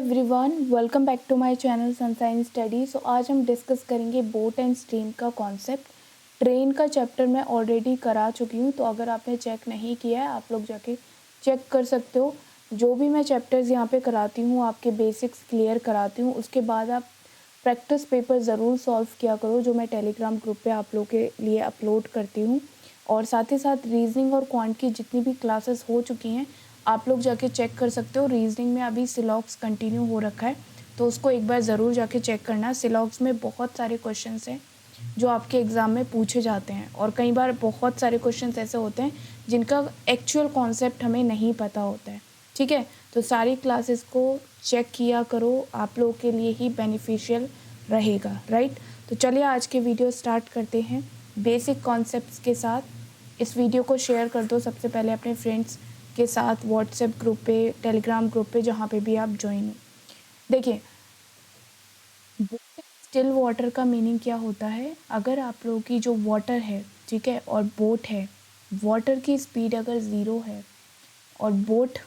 Everyone, welcome back to my channel Sunshine Study. So आज हम discuss करेंगे boat and stream का concept. Train का चैप्टर मैं ऑलरेडी करा चुकी हूँ, तो अगर आपने चेक नहीं किया है आप लोग जाके चेक कर सकते हो। जो भी मैं चैप्टर्स यहाँ पे कराती हूँ आपके बेसिक्स क्लियर कराती हूँ, उसके बाद आप प्रैक्टिस पेपर ज़रूर सॉल्व किया करो, जो मैं टेलीग्राम ग्रुप पे आप लोग के लिए अपलोड करती हूँ। और साथ ही साथ रीजनिंग और क्वांट की जितनी भी क्लासेस हो चुकी हैं आप लोग जाके चेक कर सकते हो। रीजनिंग में अभी सिलॉक्स कंटिन्यू हो रखा है, तो उसको एक बार ज़रूर जाके चेक करना। सिलॉक्स में बहुत सारे क्वेश्चंस हैं जो आपके एग्ज़ाम में पूछे जाते हैं, और कई बार बहुत सारे क्वेश्चंस ऐसे होते हैं जिनका एक्चुअल कॉन्सेप्ट हमें नहीं पता होता है। ठीक है, तो सारी क्लासेस को चेक किया करो, आप लोगों के लिए ही बेनिफिशियल रहेगा, राइट। तो चलिए आज के वीडियो स्टार्ट करते हैं बेसिक कॉन्सेप्ट्स के साथ। इस वीडियो को शेयर कर दो सबसे पहले अपने फ्रेंड्स के साथ, व्हाट्सएप ग्रुप पे, टेलीग्राम ग्रुप पे, जहाँ पे भी आप ज्वाइन हो। देखिए, स्टिल वाटर का मीनिंग क्या होता है। अगर आप लोगों की जो वाटर है, ठीक है, और बोट है, वाटर की स्पीड अगर ज़ीरो है और बोट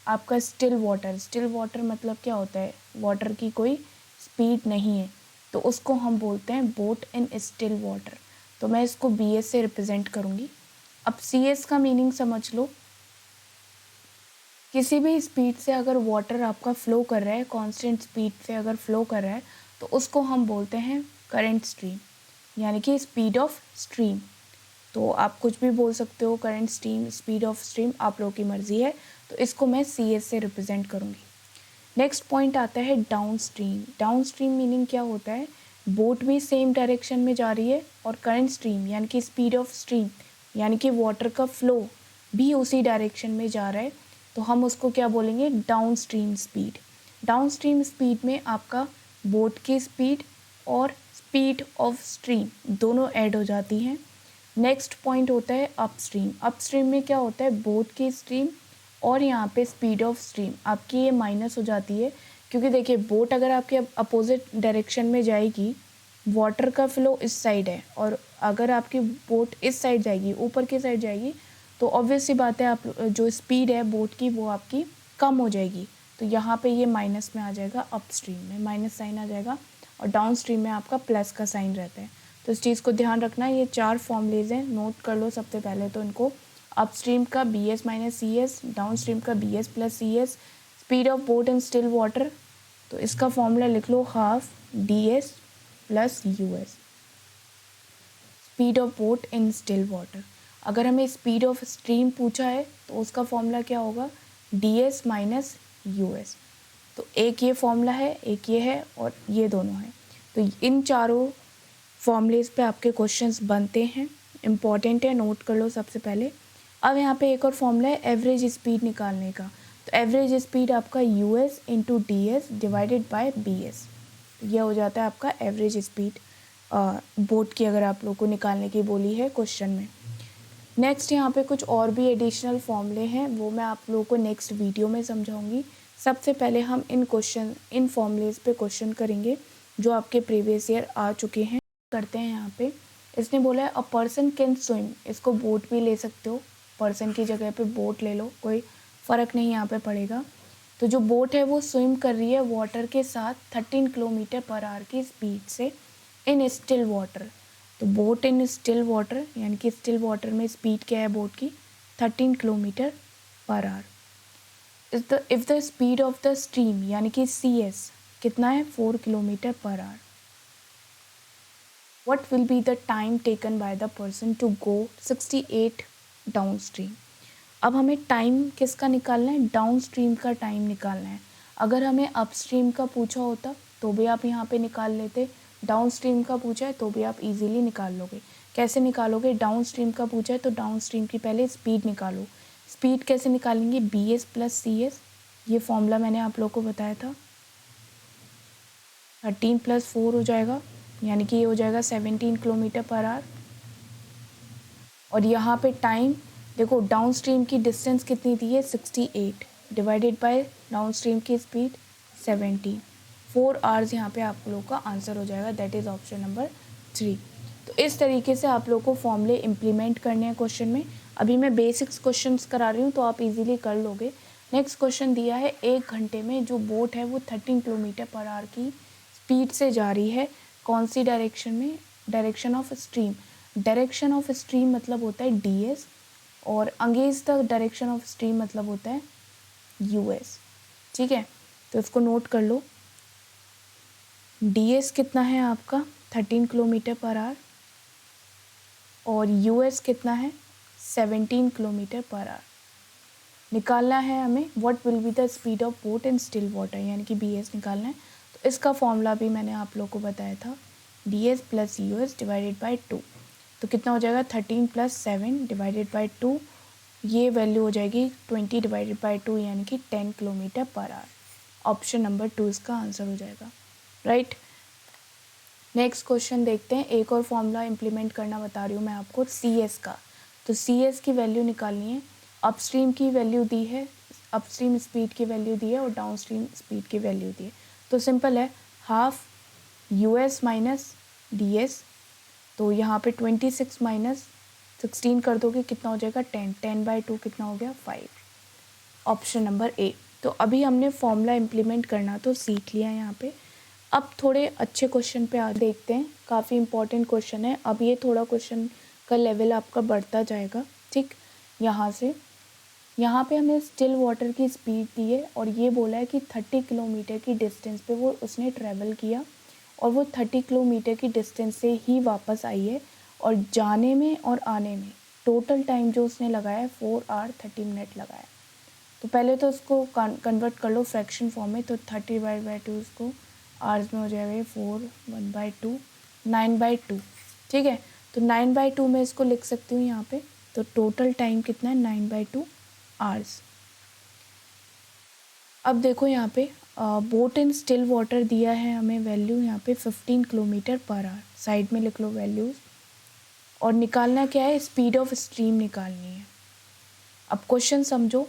आपका स्टिल वाटर मतलब क्या होता है, वाटर की कोई स्पीड नहीं है, तो उसको हम बोलते हैं बोट इन स्टिल वाटर। तो मैं इसको BS से रिप्रेजेंट करूँगी। अब CS का मीनिंग समझ लो। किसी भी स्पीड से अगर वाटर आपका फ़्लो कर रहा है, कांस्टेंट स्पीड से अगर फ़्लो कर रहा है, तो उसको हम बोलते हैं करंट स्ट्रीम, यानी कि स्पीड ऑफ स्ट्रीम। तो आप कुछ भी बोल सकते हो, current stream, speed of stream, आप लोगों की मर्ज़ी है। तो इसको मैं CS से रिप्रेजेंट करूँगी। नेक्स्ट पॉइंट आता है down stream. Down stream meaning क्या होता है, बोट भी सेम डायरेक्शन में जा रही है और करंट स्ट्रीम यानी कि स्पीड ऑफ स्ट्रीम यानी कि वाटर का फ्लो भी उसी डायरेक्शन में जा रहा है, तो हम उसको क्या बोलेंगे, down stream speed. Down stream speed में आपका बोट की स्पीड और स्पीड ऑफ स्ट्रीम दोनों ऐड हो जाती हैं। नेक्स्ट पॉइंट होता है अपस्ट्रीम। अपस्ट्रीम में क्या होता है, बोट की स्ट्रीम और यहाँ पे स्पीड ऑफ स्ट्रीम आपकी ये माइनस हो जाती है, क्योंकि देखिए बोट अगर आपके अपोजिट डायरेक्शन में जाएगी, वाटर का फ्लो इस साइड है, और अगर आपकी बोट इस साइड जाएगी, ऊपर की साइड जाएगी, तो ऑब्वियस सी बात है आप जो स्पीड है बोट की वो आपकी कम हो जाएगी। तो यहाँ पे ये माइनस में आ जाएगा, अपस्ट्रीम में माइनस साइन आ जाएगा और डाउन स्ट्रीम में आपका प्लस का साइन रहता है। तो इस चीज़ को ध्यान रखना। ये 4 फॉर्मूलेज हैं, नोट कर लो सबसे पहले तो इनको। अपस्ट्रीम का BS minus CS, downstream का BS plus CS, speed of boat in still water, तो इसका फॉर्मूला लिख लो, half DS plus US, speed of boat in still water. अगर हमें स्पीड ऑफ स्ट्रीम पूछा है तो उसका फॉर्मूला क्या होगा, DS माइनस US। तो एक ये फॉर्मूला है, एक ये है और ये दोनों हैं। तो इन चारों फॉर्मूलेज पे आपके क्वेश्चंस बनते हैं, इम्पॉर्टेंट है, नोट कर लो सबसे पहले। अब यहाँ पे एक और फॉर्मूला है एवरेज स्पीड निकालने का। तो एवरेज स्पीड आपका US into DS divided by BS, यह हो जाता है आपका एवरेज स्पीड बोट की, अगर आप लोग को निकालने की बोली है क्वेश्चन में। नेक्स्ट यहाँ पे कुछ और भी एडिशनल फॉर्मूले हैं, वो मैं आप लोगों को नेक्स्ट वीडियो में समझाऊंगी। सबसे पहले हम इन फॉर्मूलेज पे क्वेश्चन करेंगे जो आपके प्रीवियस ईयर आ चुके हैं। करते हैं यहाँ पे, इसने बोला है अ पर्सन कैन स्विम, इसको बोट भी ले सकते हो, पर्सन की जगह पे बोट ले लो, कोई फ़र्क नहीं यहाँ पे पड़ेगा। तो जो बोट है वो स्विम कर रही है वाटर के साथ 13 किलोमीटर पर आवर की स्पीड से इन स्टिल वाटर। तो बोट इन स्टिल वाटर यानी कि स्टिल वाटर में स्पीड क्या है बोट की, 13 kilometre per hour. If the speed of the stream यानी कि CS कितना है, 4 kilometre per hour, what will be the time taken by the person to go 68 downstream। अब हमें टाइम किसका निकालना है, डाउन स्ट्रीम का टाइम निकालना है। अगर हमें अपस्ट्रीम का पूछा होता तो भी आप यहाँ पे निकाल लेते, डाउन स्ट्रीम का पूछा है तो भी आप इजीली निकाल लोगे। कैसे निकालोगे, डाउन स्ट्रीम का पूछा है तो डाउन स्ट्रीम की पहले स्पीड निकालो। स्पीड कैसे निकालेंगे, BS प्लस CS, ये फॉर्मूला मैंने आप लोग को बताया था। 13 प्लस 4 हो जाएगा, यानी कि ये हो जाएगा 17 किलोमीटर पर आवर। और यहाँ पे टाइम देखो, डाउन स्ट्रीम की डिस्टेंस कितनी दी है, 68 डिवाइडेड बाय डाउन स्ट्रीम की स्पीड 17, 4 आवर्स यहाँ पे आप लोगों का आंसर हो जाएगा, दैट इज़ ऑप्शन नंबर 3। तो इस तरीके से आप लोगों को फॉर्मूले इम्प्लीमेंट करने हैं क्वेश्चन में। अभी मैं बेसिक्स क्वेश्चंस करा रही हूँ तो आप इजीली कर लोगे। नेक्स्ट क्वेश्चन दिया है, 1 घंटे में जो बोट है वो 13 किलोमीटर पर आवर की स्पीड से जा रही है, कौन सी डायरेक्शन में? Direction of stream. Direction of stream मतलब होता है ds, और against the direction of stream मतलब होता है यूएस। ठीक है, तो इसको नोट कर लो। ds कितना है आपका? 13 किलोमीटर पर आवर, और यूएस कितना है? 17 किलोमीटर पर आवर। निकालना है हमें what will be the speed of boat in still water, यानी कि bs निकालना है। तो इसका फॉर्मूला भी मैंने आप लोग को बताया था, ds plus US divided by 2। तो कितना हो जाएगा? 13 प्लस 7 डिवाइडेड बाई 2, ये वैल्यू हो जाएगी 20 डिवाइडेड बाई 2, यानी कि 10 kilometre per hour. Option number 2 इसका आंसर हो जाएगा, राइट। नेक्स्ट क्वेश्चन देखते हैं। एक और फॉर्मूला इम्प्लीमेंट करना बता रही हूँ मैं आपको, cs का। तो cs की वैल्यू निकालनी है। अपस्ट्रीम की वैल्यू दी है, अपस्ट्रीम स्पीड की वैल्यू दी है, और डाउनस्ट्रीम स्पीड की वैल्यू दी है। तो सिंपल है, हाफ यूएस माइनस ds। तो यहाँ पे 26 माइनस 16 कर दोगे, कितना हो जाएगा? 10। 10/2 कितना हो गया? 5। Option number A. तो अभी हमने फॉर्मूला इम्प्लीमेंट करना तो सीख लिया यहाँ पे। अब थोड़े अच्छे क्वेश्चन पे आ देखते हैं, काफ़ी इंपॉर्टेंट क्वेश्चन है। अब ये थोड़ा क्वेश्चन का लेवल आपका बढ़ता जाएगा, ठीक। यहाँ पे हमें स्टिल वाटर की स्पीड दी है, और ये बोला है कि 30 किलोमीटर की डिस्टेंस पे वो उसने ट्रैवल किया, और वो 30 किलोमीटर की डिस्टेंस से ही वापस आई है, और जाने में और आने में टोटल टाइम जो उसने लगाया है 4 आवर 30 मिनट लगाया। तो पहले तो उसको कन्वर्ट कर लो फ्रैक्शन फॉर्म में। तो 30/2 इसको आवर्स में हो जाएगा 4 1/2 9/2। ठीक है, तो 9/2 में इसको लिख सकती हूँ यहाँ पे। तो टोटल टाइम कितना है? 9/2 आवर्स। अब देखो यहाँ पे बोट इन स्टिल वाटर दिया है हमें वैल्यू यहाँ पे 15 किलोमीटर पर आवर। साइड में लिख लो वैल्यूज़। और निकालना क्या है? स्पीड ऑफ स्ट्रीम निकालनी है। अब क्वेश्चन समझो,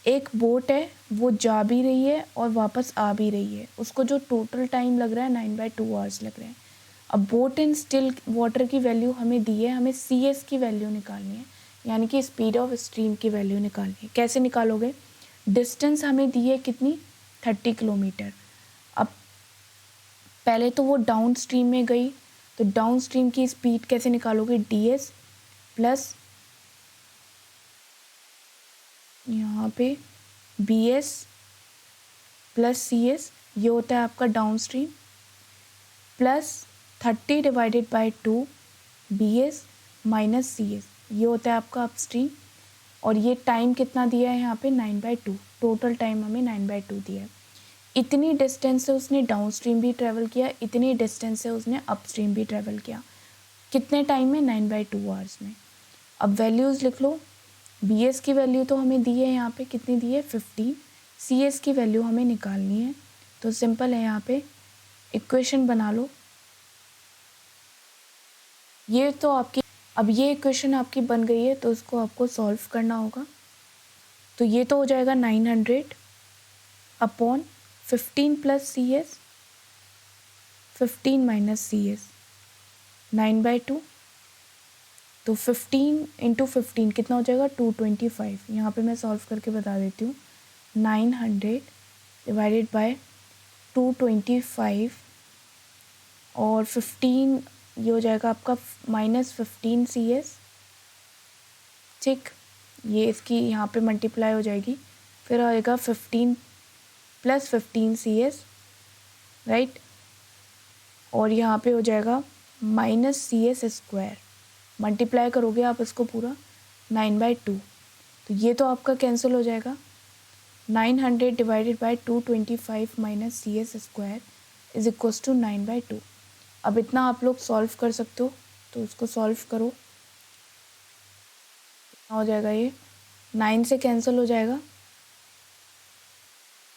एक बोट है, वो जा भी रही है और वापस आ भी रही है। उसको जो टोटल टाइम लग रहा है 9/2 आवर्स लग रहे हैं। अब बोट इन स्टिल वाटर की वैल्यू हमें दी है, हमें cs की वैल्यू निकालनी है, यानी कि स्पीड ऑफ स्ट्रीम की वैल्यू निकालनी है। कैसे निकालोगे? डिस्टेंस हमें दी है कितनी? 30 किलोमीटर। अब पहले तो वो डाउन स्ट्रीम में गई, तो डाउन स्ट्रीम की स्पीड कैसे निकालोगे? ds प्लस यहाँ पे bs प्लस cs, ये होता है आपका down stream, plus 30/2 bs minus cs, ये होता है आपका अपस्ट्रीम। और ये टाइम कितना दिया है यहाँ पे? 9/2। टोटल टाइम हमें 9/2 दिया है। इतनी डिस्टेंस से उसने डाउन स्ट्रीम भी ट्रैवल किया, इतनी डिस्टेंस से उसने अपस्ट्रीम भी ट्रैवल किया। कितने टाइम में? 9/2 आवर्स में। अब वैल्यूज़ लिख लो। bs की वैल्यू तो हमें दी है यहाँ पे, कितनी दी है? 15। cs की वैल्यू हमें निकालनी है। तो सिंपल है, यहाँ पे इक्वेशन बना लो। ये तो आपकी, अब ये इक्वेशन आपकी बन गई है, तो इसको आपको सॉल्व करना होगा। तो ये तो हो जाएगा 900 upon 15 plus cs, 15 minus cs, 9/2। तो 15 इंटू 15 कितना हो जाएगा? 225। यहाँ पे मैं सॉल्व करके बता देती हूँ। 900 डिवाइडेड बाय 225 और 15, ये हो जाएगा आपका -15 cs। ठीक, ये इसकी यहाँ पे मल्टीप्लाई हो जाएगी, फिर आएगा 15 प्लस 15 cs, राइट। और यहाँ पे हो जाएगा -cs²। मल्टीप्लाई करोगे आप इसको पूरा 9/2, तो ये तो आपका कैंसिल हो जाएगा। 900 divided by 225 minus cs² is equals to 9/2। अब इतना आप लोग सॉल्व कर सकते हो, तो उसको सॉल्व करो। कितना हो जाएगा? ये 9 से कैंसिल हो जाएगा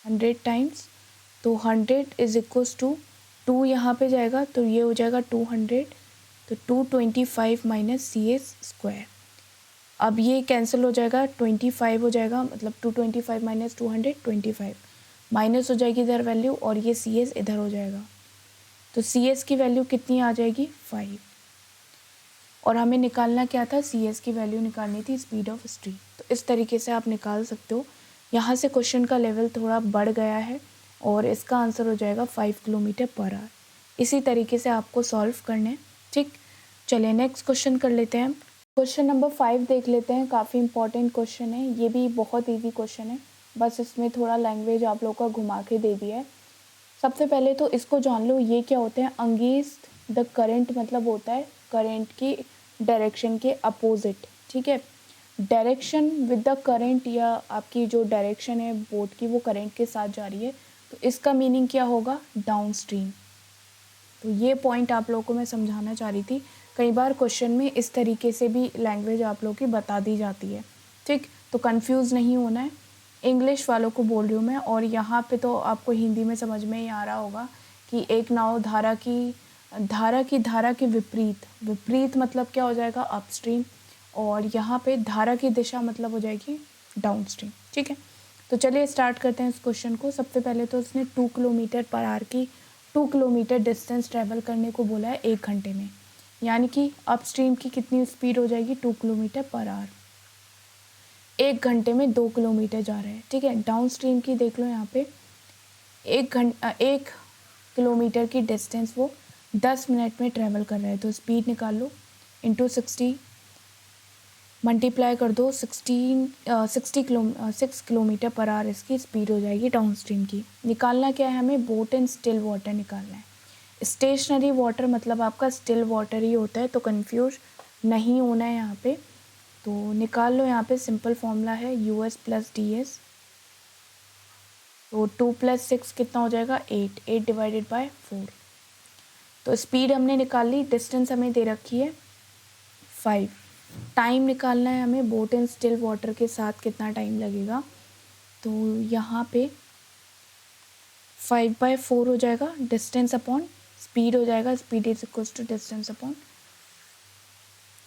100 टाइम्स, तो 100 इज इक्वल्स टू 2 यहाँ पे जाएगा, तो ये हो जाएगा 200। तो 225 माइनस cs²। अब ये कैंसिल हो जाएगा, 25 हो जाएगा, मतलब 225 माइनस 200 25, माइनस हो जाएगी इधर वैल्यू, और ये cs इधर हो जाएगा। तो cs की वैल्यू कितनी आ जाएगी? 5। और हमें निकालना क्या था? cs की वैल्यू निकालनी थी स्पीड ऑफ स्ट्रीम। तो इस तरीके से आप निकाल सकते हो यहाँ से क्वेश्चन का लेवल थोड़ा बढ़ गया है और इसका आंसर हो जाएगा 5 किलोमीटर पर आवर। इसी तरीके से आपको सॉल्व करने हैं, ठीक। चलिए नेक्स्ट क्वेश्चन कर लेते हैं। क्वेश्चन नंबर 5 देख लेते हैं। काफ़ी इंपॉर्टेंट क्वेश्चन है, ये भी बहुत ईजी क्वेश्चन है, बस इसमें थोड़ा लैंग्वेज आप लोग का घुमा के दे दिया है। सबसे पहले तो इसको जान लो, ये क्या होते हैं। अगेंस्ट द करंट मतलब होता है करंट की डायरेक्शन के अपोजिट, ठीक है। डायरेक्शन विद द करंट, या आपकी जो डायरेक्शन है बोट की वो करंट के साथ जा रही है, तो इसका मीनिंग क्या होगा, डाउन स्ट्रीम। तो ये पॉइंट आप लोगों को मैं समझाना चाह रही थी। कई बार क्वेश्चन में इस तरीके से भी लैंग्वेज आप लोगों की बता दी जाती है, ठीक। तो कंफ्यूज नहीं होना है, इंग्लिश वालों को बोल रही हूँ मैं। और यहाँ पे तो आपको हिंदी में समझ में ही आ रहा होगा कि एक नाव धारा की विपरीत, विपरीत मतलब क्या हो जाएगा, अपस्ट्रीम। और यहाँ पे धारा की दिशा मतलब हो जाएगी डाउन स्ट्रीम, ठीक है। तो चलिए स्टार्ट करते हैं इस क्वेश्चन को। सबसे पहले तो उसने 2 किलोमीटर पर आवर की 2 किलोमीटर डिस्टेंस ट्रैवल करने को बोला है 1 घंटे में, यानी कि अपस्ट्रीम की कितनी स्पीड हो जाएगी, 2 किलोमीटर पर आवर। 1 घंटे में 2 किलोमीटर जा रहे हैं, ठीक है। डाउन स्ट्रीम की देख लो यहाँ पे, 1 किलोमीटर की डिस्टेंस वो 10 मिनट में ट्रैवल कर रहा है। तो स्पीड निकाल लो, इंटू 60 मल्टीप्लाई कर दो, 6 किलोमीटर पर आवर इसकी स्पीड हो जाएगी डाउन स्ट्रीम की। निकालना क्या है हमें, बोट एंड स्टिल वाटर निकालना है। स्टेशनरी वाटर मतलब आपका स्टिल वाटर ही होता है, तो कंफ्यूज नहीं होना है यहाँ पे। तो निकाल लो, यहाँ पे सिंपल फॉर्मूला है US प्लस DS। तो 2 + 6 कितना हो जाएगा, 8 डिवाइडेड बाय 4। तो स्पीड हमने निकाल ली, डिस्टेंस हमें दे रखी है 5। टाइम निकालना है हमें, बोट एंड स्टिल वाटर के साथ कितना टाइम लगेगा। तो यहाँ पे 5/4 हो जाएगा, डिस्टेंस अपॉन स्पीड हो जाएगा, speed is equals to distance upon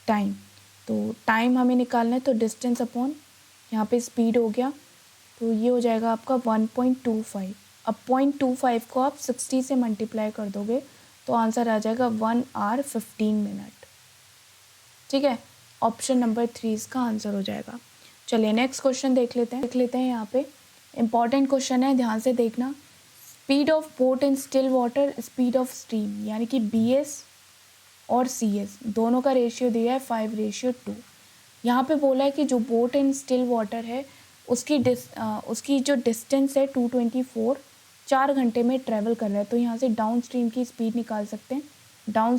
time. तो टाइम हमें निकालना है, तो डिस्टेंस अपॉन यहाँ पे स्पीड हो गया, तो ये हो जाएगा आपका 1.25। अब 0.25 को आप 60 से मल्टीप्लाई कर दोगे तो आंसर आ जाएगा 1 आवर 15 मिनट, ठीक है। ऑप्शन नंबर 3 इसका आंसर हो जाएगा। चलिए नेक्स्ट क्वेश्चन देख लेते हैं। यहाँ पे इंपॉर्टेंट क्वेश्चन है, ध्यान से देखना। Speed of boat in still water, speed of stream, यानी कि BS और CS दोनों का रेशियो दिया है 5:2। यहाँ पे बोला है कि जो बोट इन स्टिल वाटर है उसकी जो डिस्टेंस है 224, 4 घंटे में ट्रैवल कर रहा है। तो यहाँ से डाउन स्ट्रीम की स्पीड निकाल सकते हैं। डाउन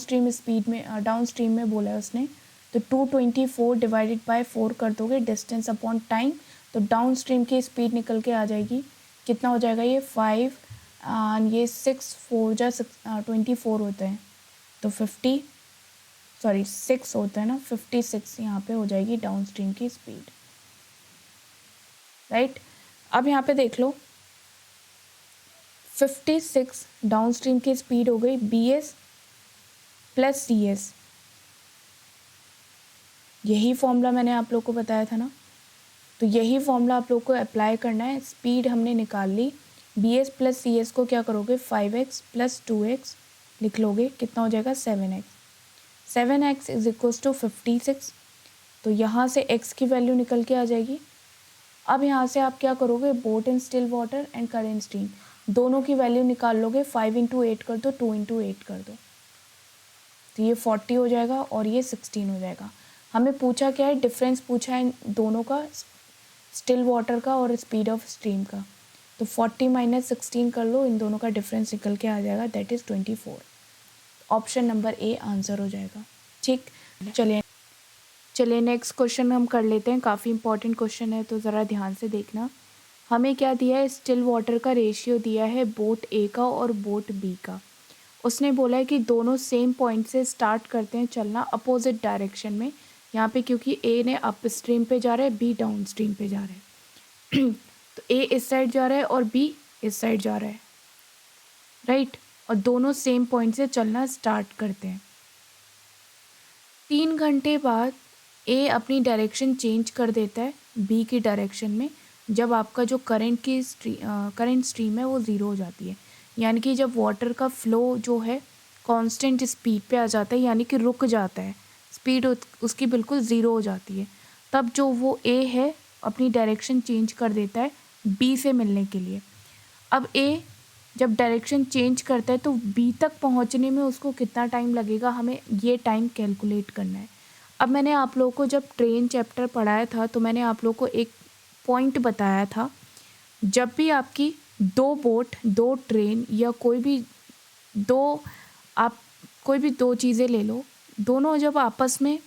स्ट्रीम में बोला है उसने, तो 224 डिवाइडेड बाय 4 कर दोगे, डिस्टेंस अपॉन टाइम, तो डाउन स्ट्रीम की स्पीड निकल के आ जाएगी। कितना हो जाएगा ये 5, ये 6 4 जा 24 होते हैं, तो 6 होता है ना, 56 यहाँ पे हो जाएगी डाउन स्ट्रीम की स्पीड, राइट। अब यहाँ पे देख लो, 56 डाउन स्ट्रीम की स्पीड हो गई BS प्लस CS। यही फॉर्मूला मैंने आप लोग को बताया था ना, तो यही फॉर्मूला आप लोग को अप्लाई करना है। स्पीड हमने निकाल ली, BS प्लस CS को क्या करोगे, 5x प्लस 2x लिख लोगे, कितना हो जाएगा 7x। 7x is equals to 56। तो यहाँ से x की वैल्यू निकल के आ जाएगी। अब यहाँ से आप क्या करोगे, boat in still water and current stream दोनों की वैल्यू निकाल लोगे। 5 × 8 कर दो, 2 × 8 कर दो, तो ये 40 हो जाएगा और ये 16 हो जाएगा। हमें पूछा क्या है, डिफरेंस पूछा है दोनों का, स्टिल वाटर का और स्पीड ऑफ स्ट्रीम का। तो 40 - 16 कर लो, इन दोनों का डिफरेंस निकल के आ जाएगा, that is 24। Option number A answer हो जाएगा, ठीक। चलिए नेक्स्ट क्वेश्चन हम कर लेते हैं। काफ़ी इंपॉर्टेंट क्वेश्चन है, तो ज़रा ध्यान से देखना। हमें क्या दिया है, स्टिल वाटर का रेशियो दिया है बोट A का और बोट B का। उसने बोला है कि दोनों सेम पॉइंट से स्टार्ट करते हैं चलना अपोजिट डायरेक्शन में। यहाँ पे क्योंकि A ने अप स्ट्रीम पे जा रहा है, B डाउन स्ट्रीम पे जा रहा है तो A इस साइड जा रहा है और B इस साइड जा रहा है, राइट। और दोनों सेम पॉइंट से चलना स्टार्ट करते हैं। 3 घंटे बाद A अपनी डायरेक्शन चेंज कर देता है B की डायरेक्शन में, जब आपका जो करंट स्ट्रीम है वो ज़ीरो हो जाती है। यानी कि जब वाटर का फ्लो जो है कांस्टेंट स्पीड पे आ जाता है, यानी कि रुक जाता है, स्पीड उसकी बिल्कुल ज़ीरो हो जाती है, तब जो वो A है अपनी डायरेक्शन चेंज कर देता है बी से मिलने के लिए। अब ए जब डायरेक्शन चेंज करता है तो बी तक पहुंचने में उसको कितना टाइम लगेगा, हमें ये टाइम कैलकुलेट करना है। अब मैंने आप लोगों को जब ट्रेन चैप्टर पढ़ाया था तो मैंने आप लोगों को एक पॉइंट बताया था, जब भी आपकी दो बोट, दो ट्रेन या कोई भी दो चीज़ें ले लो, दोनों जब आपस में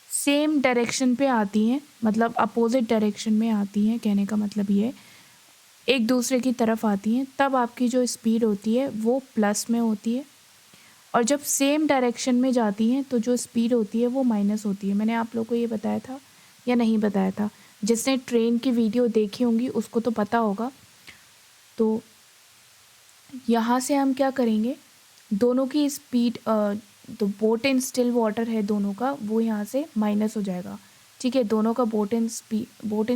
सेम डायरेक्शन पे आती हैं, मतलब अपोजिट डायरेक्शन में आती हैं, कहने का मतलब ये एक दूसरे की तरफ आती हैं, तब आपकी जो स्पीड होती है वो प्लस में होती है, और जब सेम डायरेक्शन में जाती हैं तो जो स्पीड होती है वो माइनस होती है। मैंने आप लोगों को ये बताया था या नहीं बताया था? जिसने ट्रेन की वीडियो देखी होंगी उसको तो पता होगा। तो यहाँ से हम क्या करेंगे, दोनों की स्पीड, तो बोट इन स्टिल वाटर है दोनों का, वो यहाँ से माइनस हो जाएगा। ठीक है, दोनों का boat in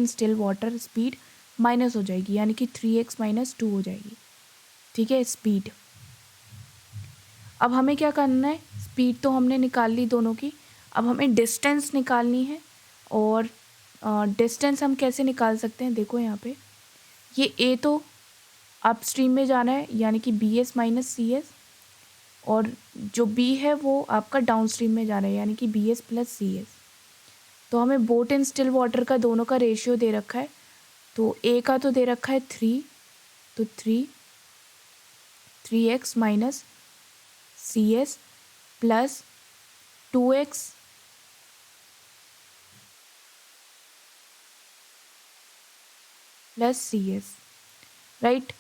still water speed minus हो जाएगी, यानी कि 3x - 2 हो जाएगी। ठीक है, स्पीड। अब हमें क्या करना है, स्पीड तो हमने निकाल ली दोनों की, अब हमें डिस्टेंस निकालनी है। और डिस्टेंस हम कैसे निकाल सकते हैं, देखो यहाँ पे ये ए तो अपस्ट्रीम में जाना है, यानी कि BS - CS, और जो बी है वो आपका डाउनस्ट्रीम में जाना है, यानी कि BS + CS। तो हमें बोट इन स्टिल वाटर का दोनों का रेशियो दे रखा है, तो ए का तो दे रखा है 3, तो 3x - CS + 2x + CS, right.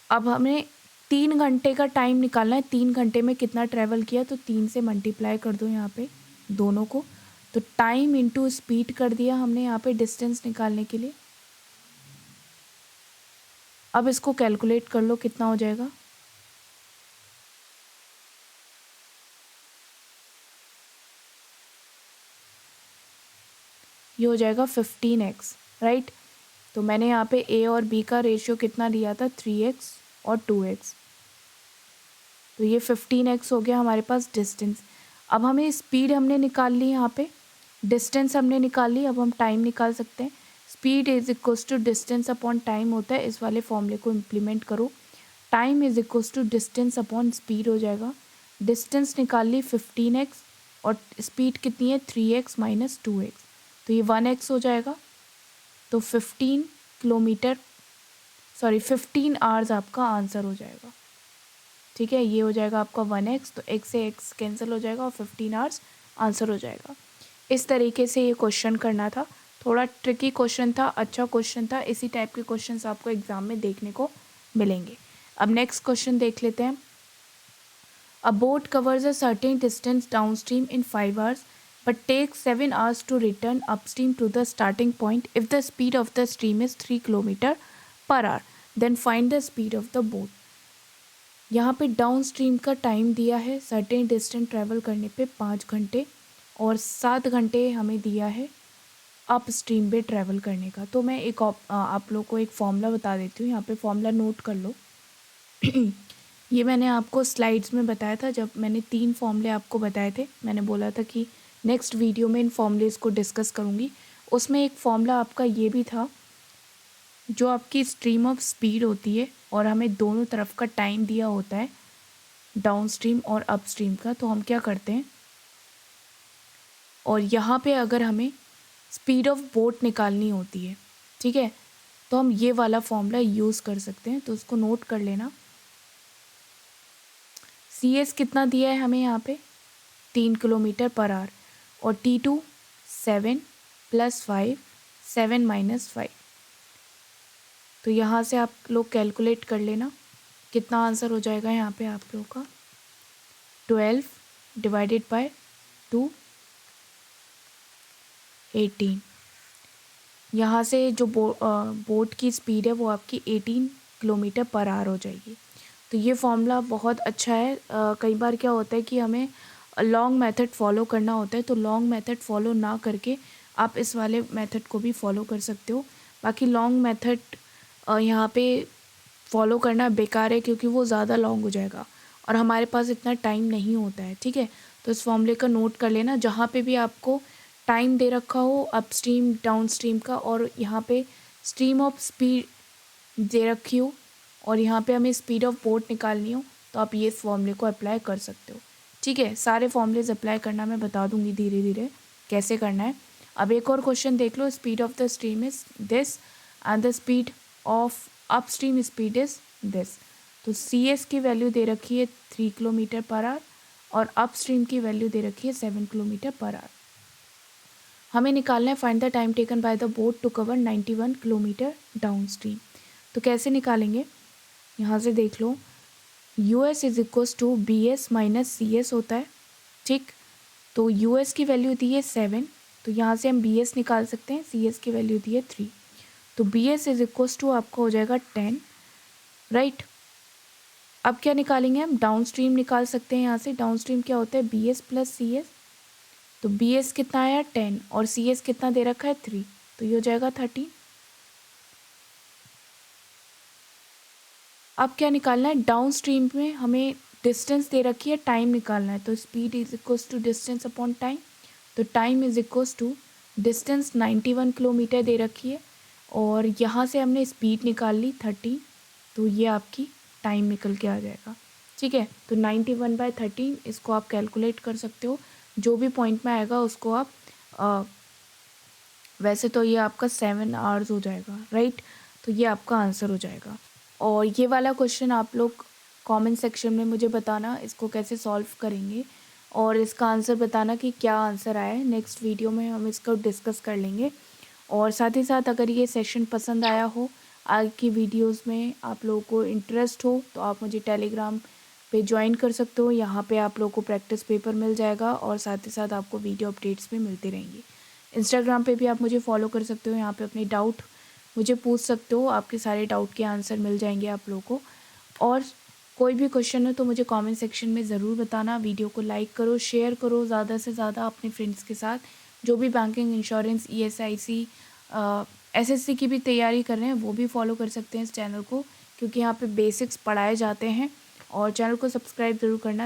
अब हमें 3 घंटे का टाइम निकालना है, 3 घंटे में कितना ट्रैवल किया, तो 3 से मल्टीप्लाई कर दो यहाँ पे दोनों को, तो टाइम इंटू स्पीड कर दिया हमने यहाँ पे डिस्टेंस निकालने के लिए। अब इसको कैलकुलेट कर लो कितना हो जाएगा। ये हो जाएगा 15x, राइट। तो मैंने यहाँ पे ए और बी का रेशियो कितना लिया था, 3x और 2x, तो ये 15x हो गया हमारे पास डिस्टेंस। अब हमें स्पीड हमने निकाल ली, यहाँ पे डिस्टेंस हमने निकाल ली, अब हम टाइम निकाल सकते हैं। Speed is equals to distance upon time होता है, इस वाले फॉर्मूले को इम्प्लीमेंट करो। Time is equals to distance upon speed हो जाएगा। डिस्टेंस निकाल ली 15x और स्पीड कितनी है, 3x - 2x, तो ये 1x हो जाएगा। तो 15 आवर्स आपका आंसर हो जाएगा। ठीक है, ये हो जाएगा आपका 1x, तो x से x कैंसिल हो जाएगा और 15 आवर्स आंसर हो जाएगा। इस तरीके से ये क्वेश्चन करना था, थोड़ा ट्रिकी क्वेश्चन था, अच्छा क्वेश्चन था। इसी टाइप के क्वेश्चंस आपको एग्जाम में देखने को मिलेंगे। अब नेक्स्ट क्वेश्चन देख लेते हैं। अ boat covers a certain distance downstream in 5 hours but takes 7 hours to return upstream to the starting point if the speed of the stream is 3 km/h, then find the speed of the boat। यहाँ पे down stream का time दिया है certain distance travel करने पे 5 घंटे, और 7 घंटे हमें दिया है अप स्ट्रीम पे ट्रैवल करने का। तो मैं आप लोग को एक फॉर्मूला बता देती हूँ, यहाँ पे फॉर्मूला नोट कर लो। ये मैंने आपको स्लाइड्स में बताया था, जब मैंने 3 फॉर्मूले आपको बताए थे, मैंने बोला था कि नेक्स्ट वीडियो में इन फॉर्मूलेस को डिस्कस करूँगी। उसमें एक फॉर्मूला आपका ये भी था, जो आपकी स्ट्रीम ऑफ स्पीड होती है और हमें दोनों तरफ का टाइम दिया होता है, डाउन स्ट्रीम और अप स्ट्रीम का। तो हम क्या करते हैं, और यहाँ पे अगर हमें स्पीड ऑफ बोट निकालनी होती है, ठीक है, तो हम ये वाला फॉर्मूला यूज़ कर सकते हैं। तो उसको नोट कर लेना। CS कितना दिया है हमें यहाँ पे, 3 km/h, और T2 7 + 5 7 - 5। तो यहाँ से आप लोग कैलकुलेट कर लेना कितना आंसर हो जाएगा यहाँ पे आप लोगों का। 12 / 2 18। यहाँ से जो बोट की स्पीड है वो आपकी 18 km/h हो जाएगी। तो ये फॉर्मूला बहुत अच्छा है। कई बार क्या होता है कि हमें लॉन्ग मेथड फॉलो करना होता है, तो लॉन्ग मेथड फॉलो ना करके आप इस वाले मेथड को भी फॉलो कर सकते हो। बाकी लॉन्ग मेथड यहाँ पे फॉलो करना बेकार है, क्योंकि वो ज़्यादा लॉन्ग हो जाएगा और हमारे पास इतना टाइम नहीं होता है। ठीक है, तो इस फॉर्मूले का नोट कर लेना। जहाँ पे भी आपको टाइम दे रखा हो अपस्ट्रीम डाउन स्ट्रीम का, और यहाँ पे स्ट्रीम ऑफ स्पीड दे रखी हो, और यहाँ पे हमें स्पीड ऑफ बोट निकालनी हो, तो आप ये फॉर्मूले को अप्लाई कर सकते हो। ठीक है, सारे फॉर्मूलेज अप्लाई करना मैं बता दूंगी धीरे धीरे कैसे करना है। अब एक और क्वेश्चन देख लो, speed of the stream is this and the speed of upstream speed is this. तो सी एस की वैल्यू दे रखी है 3 किलोमीटर पर आवर और अपस्ट्रीम की वैल्यू दे रखी है 7 किलोमीटर पर आवर। हमें निकालना है find the time taken by the boat to cover 91 kilometre downstream. तो कैसे निकालेंगे, यहाँ से देख लो, U S is equals to B S minus C S होता है। ठीक, तो यू एस की वैल्यू दी है 7, तो यहाँ से हम बी एस निकाल सकते हैं, सी एस की वैल्यू दी है 3, तो B S is equals to आपका हो जाएगा 10, राइट। अब क्या निकालेंगे हम, डाउन स्ट्रीम निकाल सकते हैं। यहाँ से डाउन स्ट्रीम क्या होता है, B S plus C S. तो बी एस कितना आया 10 और सी एस कितना दे रखा है 3, तो ये हो जाएगा 13। अब क्या निकालना है, डाउन स्ट्रीम में हमें डिस्टेंस दे रखी है, टाइम निकालना है। तो speed is equals to distance upon time, तो time is equals to distance 91 kilometre दे रखी है, और यहाँ से हमने स्पीड निकाल ली 30, तो ये आपकी टाइम निकल के आ जाएगा। ठीक है, तो 91/13 इसको आप कैलकुलेट कर सकते हो, जो भी पॉइंट में आएगा उसको आप वैसे तो ये आपका 7 आवर्स हो जाएगा, राइट। तो ये आपका आंसर हो जाएगा। और ये वाला क्वेश्चन आप लोग कमेंट सेक्शन में मुझे बताना इसको कैसे सॉल्व करेंगे, और इसका आंसर बताना कि क्या आंसर आया है। नेक्स्ट वीडियो में हम इसको डिस्कस कर लेंगे। और साथ ही साथ अगर ये सेशन पसंद आया हो, आगे की वीडियोस में आप लोगों को इंटरेस्ट हो, तो आप मुझे टेलीग्राम पे ज्वाइन कर सकते हो। यहाँ पे आप लोगों को प्रैक्टिस पेपर मिल जाएगा, और साथ ही साथ आपको वीडियो अपडेट्स भी मिलते रहेंगे। इंस्टाग्राम पे भी आप मुझे फॉलो कर सकते हो, यहाँ पे अपने डाउट मुझे पूछ सकते हो, आपके सारे डाउट के आंसर मिल जाएंगे आप लोगों को। और कोई भी क्वेश्चन हो तो मुझे कमेंट सेक्शन में ज़रूर बताना। वीडियो को लाइक करो, शेयर करो ज़्यादा से ज़्यादा अपने फ्रेंड्स के साथ, जो भी बैंकिंग, इंश्योरेंस, ESIC, SSC की भी तैयारी कर रहे हैं, वो भी फॉलो कर सकते हैं इस चैनल को, क्योंकि यहाँ पे बेसिक्स पढ़ाए जाते हैं। और चैनल को सब्सक्राइब ज़रूर करना।